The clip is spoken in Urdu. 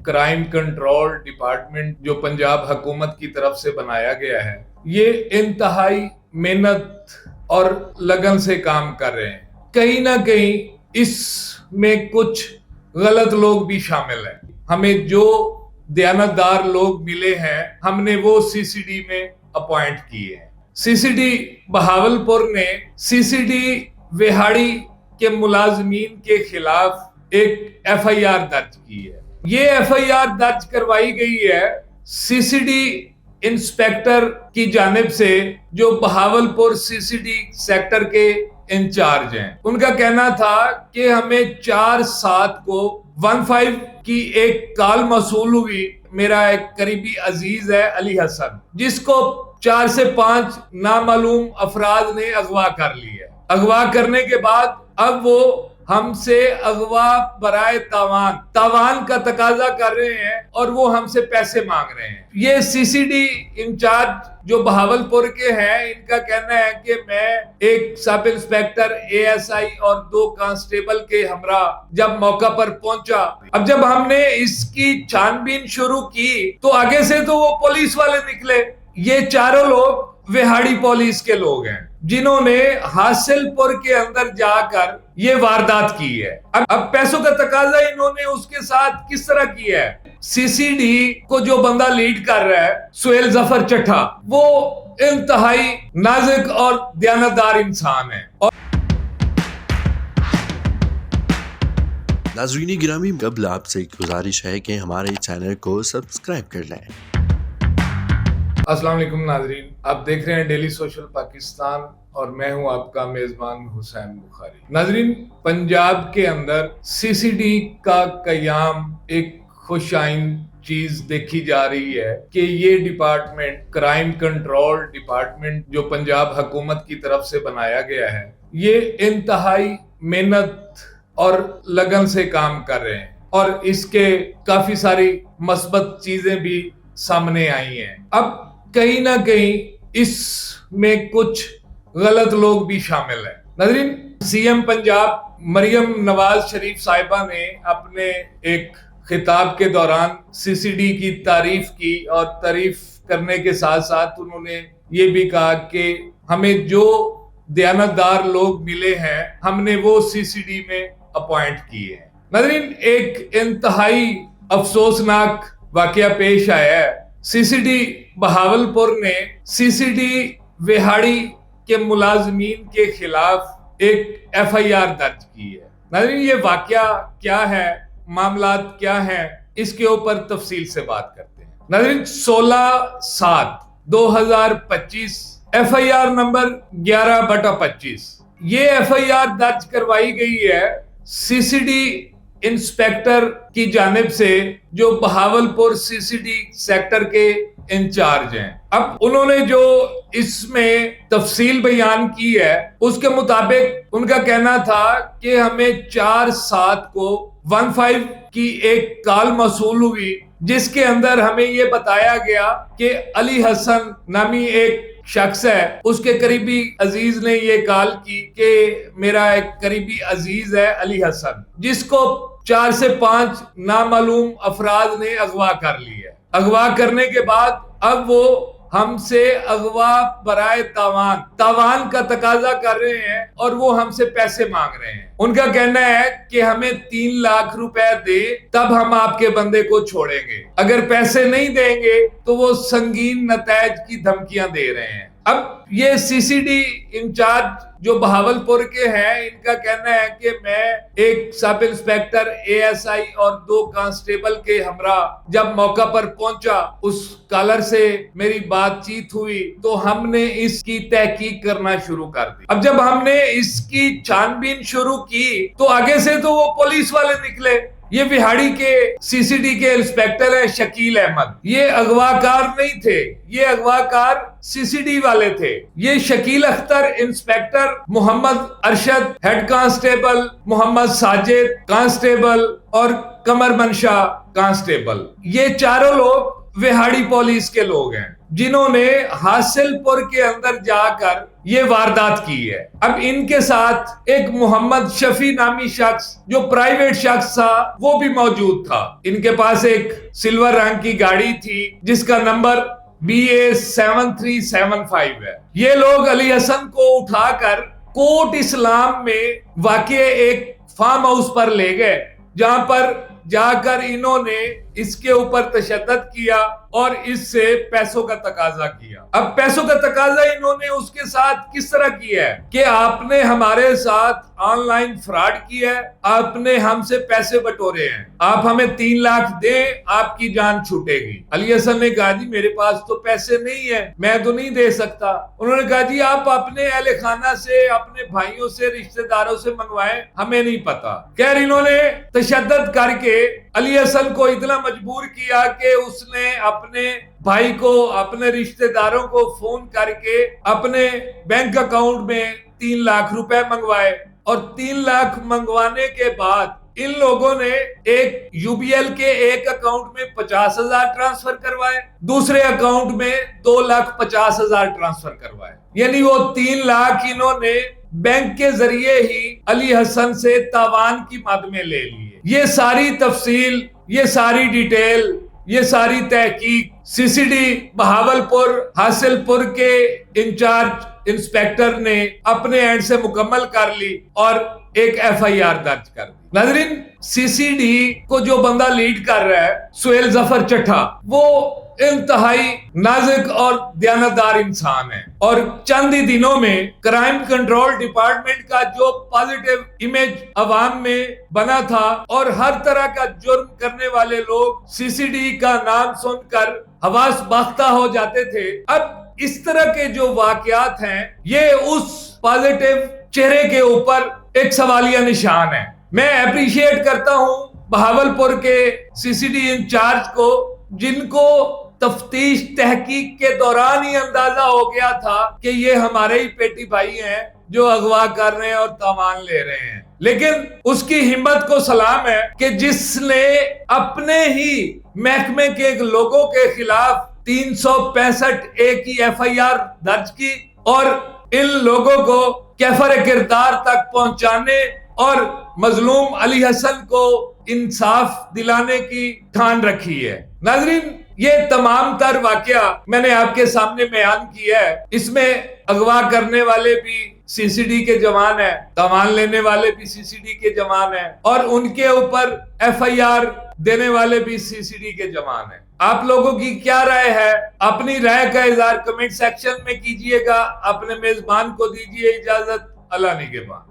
کرائم کنٹرول ڈپارٹمنٹ جو پنجاب حکومت کی طرف سے بنایا گیا ہے، یہ انتہائی محنت اور لگن سے کام کر رہے ہیں۔ کہیں نہ کہیں اس میں کچھ غلط لوگ بھی شامل ہیں۔ ہمیں جو دیانتدار لوگ ملے ہیں، ہم نے وہ سی سی ڈی میں اپوائنٹ کیے ہیں۔ سی سی ڈی بہاولپور نے سی سی ڈی وہاڑی کے ملازمین کے خلاف ایک ایف آئی آر درج کی ہے۔ یہ ایف آئی آر درج کروائی گئی ہے سی سی ڈی انسپیکٹر کی جانب سے، جو بہاولپور سی سی ڈی سیکٹر کے انچارج ہیں۔ ان کا کہنا تھا کہ ہمیں 4/7 کو 15 کی ایک کال موصول ہوئی۔ میرا ایک قریبی عزیز ہے علی حسن، جس کو 4 سے 5 نامعلوم افراد نے اغوا کر لی ہے۔ اغوا کرنے کے بعد اب وہ ہم سے اغوا برائے تاوان کا تقاضا کر رہے ہیں اور وہ ہم سے پیسے مانگ رہے ہیں۔ یہ سی سی ڈی انچارج جو بہاولپور کے ہیں، ان کا کہنا ہے کہ میں ایک سب انسپیکٹر اے ایس آئی اور 2 کانسٹیبل کے ہمراہ جب موقع پر پہنچا، اب جب ہم نے اس کی چھان بین شروع کی تو آگے سے تو وہ پولیس والے نکلے۔ یہ چاروں لوگ وہاڑی پولیس کے لوگ ہیں، جنہوں نے حاصل پور کے اندر جا کر یہ واردات کی ہے۔ اب پیسوں کا تقاضا انہوں نے اس کے ساتھ کس طرح کیا ہے؟ سی سی ڈی کو جو بندہ لیڈ کر رہا ہے، سہیل ظفر چٹھا، وہ انتہائی نازک اور دیانتدار انسان ہے۔ ناظرین گرامی، قبل آپ سے ایک گزارش ہے کہ ہمارے چینل کو سبسکرائب کر لیں۔ السلام علیکم ناظرین، آپ دیکھ رہے ہیں ڈیلی سوشل پاکستان اور میں ہوں آپ کا میزبان حسین بخاری۔ ناظرین، پنجاب کے اندر سی سی ڈی کا قیام ایک خوش آئند چیز دیکھی جا رہی ہے کہ یہ ڈپارٹمنٹ، کرائم کنٹرول ڈپارٹمنٹ جو پنجاب حکومت کی طرف سے بنایا گیا ہے، یہ انتہائی محنت اور لگن سے کام کر رہے ہیں اور اس کے کافی ساری مثبت چیزیں بھی سامنے آئی ہیں۔ اب کہیں نہ کہیں اس میں کچھ غلط لوگ بھی شامل ہیں۔ ناظرین، سی ایم پنجاب مریم نواز شریف صاحبہ نے اپنے ایک خطاب کے دوران سی سی ڈی کی تعریف کی اور تعریف کرنے کے ساتھ ساتھ انہوں نے یہ بھی کہا کہ ہمیں جو دیانتدار لوگ ملے ہیں، ہم نے وہ سی سی ڈی میں اپوائنٹ کیے ہیں۔ ناظرین، ایک انتہائی افسوسناک واقعہ پیش آیا ہے۔ سی سی ڈی بہاولپور نے سی سی ڈی وہاڑی کے ملازمین کے خلاف ایک ایف آئی آر درج کی ہے۔ ناظرین، یہ واقعہ کیا ہے، معاملات کیا ہیں، اس کے اوپر تفصیل سے بات کرتے ہیں۔ ناظرین، 16/7/2025 ایف آئی آر نمبر 11/25 یہ ایف آئی آر درج کروائی گئی ہے سی سی ڈی انسپیکٹر کی جانب سے، جو بہاولپور سی سی ڈی سیکٹر کے انچارج ہیں۔ اب انہوں نے جو اس میں تفصیل بیان کی ہے، اس کے مطابق ان کا کہنا تھا کہ ہمیں 4/7 کو 15 کی ایک کال موصول ہوئی، جس کے اندر ہمیں یہ بتایا گیا کہ علی حسن نامی ایک شخص ہے، اس کے قریبی عزیز نے یہ کال کی کہ میرا ایک قریبی عزیز ہے علی حسن، جس کو 4 سے 5 نامعلوم افراد نے اغوا کر لی ہے۔ اغوا کرنے کے بعد اب وہ ہم سے اغوا برائے تاوان کا تقاضا کر رہے ہیں اور وہ ہم سے پیسے مانگ رہے ہیں۔ ان کا کہنا ہے کہ ہمیں 3 لاکھ روپے دے تب ہم آپ کے بندے کو چھوڑیں گے، اگر پیسے نہیں دیں گے تو وہ سنگین نتائج کی دھمکیاں دے رہے ہیں۔ اب یہ سی سی ڈی انچارج جو بہاولپور کے ہیں، ان کا کہنا ہے کہ میں ایک سب انسپیکٹر اے ایس آئی اور 2 کانسٹیبل کے ہمراہ جب موقع پر پہنچا، اس کالر سے میری بات چیت ہوئی تو ہم نے اس کی تحقیق کرنا شروع کر دی۔ اب جب ہم نے اس کی چھان بین شروع کی تو آگے سے تو وہ پولیس والے نکلے۔ یہ وہاڑی کے سی سی ڈی کے انسپیکٹر ہیں شکیل احمد، یہ اغواکار نہیں تھے، یہ اغواکار سی سی ڈی والے تھے۔ یہ شکیل اختر انسپیکٹر، محمد ارشد ہیڈ کانسٹیبل، محمد ساجد کانسٹیبل اور قمر منشا کانسٹیبل، یہ چاروں لوگ وہاڑی پولیس کے لوگ ہیں، جنہوں نے حاصل پور کے اندر جا کر یہ واردات کی ہے۔ اب ان کے ساتھ ایک محمد شفیع نامی شخص جو پرائیویٹ شخص تھا وہ بھی موجود تھا۔ ان کے پاس ایک سلور رنگ کی گاڑی تھی جس کا نمبر BA7375 ہے۔ یہ لوگ علی حسن کو اٹھا کر کوٹ اسلام میں واقع ایک فارم ہاؤس پر لے گئے، جہاں پر جا کر انہوں نے اس کے اوپر تشدد کیا اور اس سے پیسوں کا تقاضا کیا۔ اب پیسوں کا تقاضا انہوں نے اس کے ساتھ کس طرح کیا ہے کہ آپ نے ہمارے ساتھ آن لائن فراڈ کیا ہے، آپ نے ہم سے پیسے بٹورے ہیں، آپ ہمیں 3 لاکھ دیں، آپ کی جان چھوٹے گی۔ علی حسن نے کہا جی میرے پاس تو پیسے نہیں ہیں، میں تو نہیں دے سکتا۔ انہوں نے کہا جی آپ اپنے اہل خانہ سے، اپنے بھائیوں سے، رشتہ داروں سے منگوائیں، ہمیں نہیں پتا۔ خیر انہوں نے تشدد کر کے علی حسن کو اتنا مجبور کیا کہ اس نے اپنے بھائی کو، اپنے رشتہ داروں کو فون کر کے اپنے بینک اکاؤنٹ میں 3 لاکھ روپے منگوائے، اور 3 لاکھ منگوانے کے بعد ان لوگوں نے ایک UBL کے ایک اکاؤنٹ میں 50,000 ٹرانسفر کروائے، دوسرے اکاؤنٹ میں 2,50,000 ٹرانسفر کروائے، یعنی وہ 3 لاکھ انہوں نے بینک کے ذریعے ہی علی حسن سے تاوان کی مد میں لے لیے۔ یہ ساری تفصیل، یہ ساری ڈیٹیل، یہ ساری تحقیق CCD بہاولپور حاصل پور کے انچارج انسپیکٹر نے اپنے اینڈ سے مکمل کر لی اور ایک FIR درج کر دی۔ ناظرین CCD کو جو بندہ لیڈ کر رہا ہے سہیل ظفر چٹھا، وہ انتہائی نازک اور دیانتدار انسان ہے، اور چند ہی دنوں میں کرائم کنٹرول ڈپارٹمنٹ کا جو پازیٹیو امیج عوام میں بنا تھا اور ہر طرح کا جرم کرنے والے لوگ CCD کا نام سن کر حواس باختہ ہو جاتے تھے، اب اس طرح کے جو واقعات ہیں یہ اس پازیٹیو چہرے کے اوپر ایک سوالیہ نشان ہے۔ میں اپریشیٹ کرتا ہوں بہاولپور کے CCD انچارج کو، جن کو تفتیش تحقیق کے دوران ہی اندازہ ہو گیا تھا کہ یہ ہمارے ہی پیٹی بھائی ہیں جو اغوا کر رہے ہیں اور تاوان لے رہے ہیں، لیکن اس کی ہمت کو سلام ہے کہ جس نے اپنے ہی محکمے کے لوگوں کے خلاف 365A کی FIR درج کی اور ان لوگوں کو کیفر کردار تک پہنچانے اور مظلوم علی حسن کو انصاف دلانے کی ٹھان رکھی ہے۔ ناظرین یہ تمام تر واقعہ میں نے آپ کے سامنے بیان کیا ہے، اس میں اغوا کرنے والے بھی CCD کے جوان ہیں، تاوان لینے والے بھی CCD کے جوان ہیں، اور ان کے اوپر FIR دینے والے بھی CCD کے جوان ہیں۔ آپ لوگوں کی کیا رائے ہے؟ اپنی رائے کا اظہار کمنٹ سیکشن میں کیجئے گا۔ اپنے میزبان کو دیجئے اجازت۔ اللہ نگہبان۔